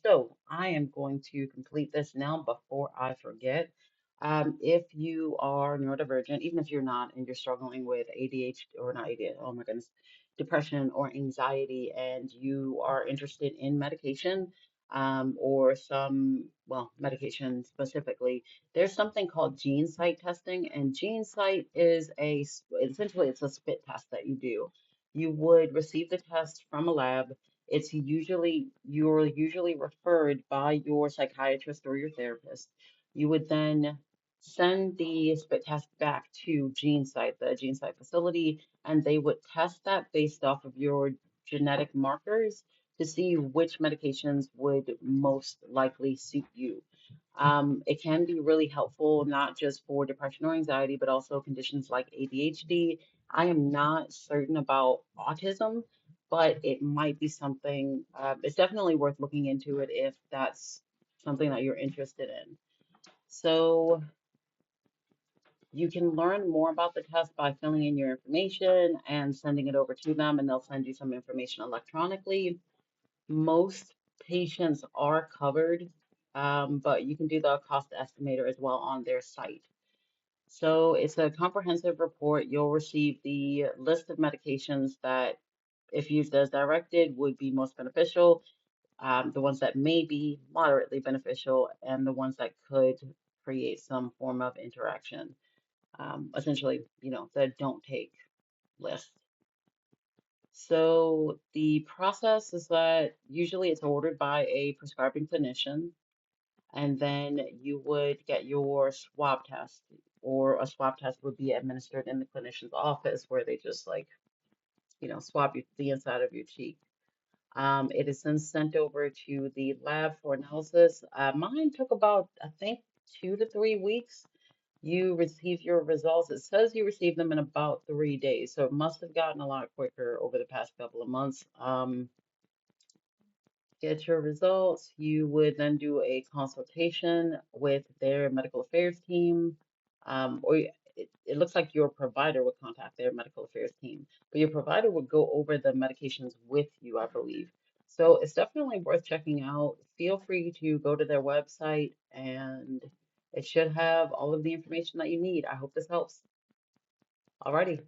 So I am going to complete this now before I forget. If you are neurodivergent, even if you're not and you're struggling with ADHD or not ADHD, oh my goodness, depression or anxiety, and you are interested in medication, or some, well, medication specifically, there's something called GeneSight testing, and GeneSight is essentially it's a spit test that you do. You would receive the test from a lab. You're usually referred by your psychiatrist or your therapist. You would then send the spit test back to GeneSight, the GeneSight facility, and they would test that based off of your genetic markers to see which medications would most likely suit you. It can be really helpful, not just for depression or anxiety, but also conditions like ADHD. I am not certain about autism, but it might be something, it's definitely worth looking into it if that's something that you're interested in. So you can learn more about the test by filling in your information and sending it over to them, and they'll send you some information electronically. Most patients are covered, but you can do the cost estimator as well on their site. So it's a comprehensive report. You'll receive the list of medications that, if used as directed, would be most beneficial, the ones that may be moderately beneficial, and the ones that could create some form of interaction. Essentially, the don't take list. So the process is that usually it's ordered by a prescribing clinician, and then you would get your swab test, or a swab test would be administered in the clinician's office where they just like, swab you the inside of your cheek. It is then sent over to the lab for analysis. Mine took about, I think, 2 to 3 weeks. You receive your results. It says you receive them in about 3 days, so it must have gotten a lot quicker over the past couple of months. Get your results. You would then do a consultation with their medical affairs team, it looks like your provider would contact their medical affairs team, but your provider would go over the medications with you, I believe. So it's definitely worth checking out. Feel free to go to their website, and it should have all of the information that you need. I hope this helps. Alrighty.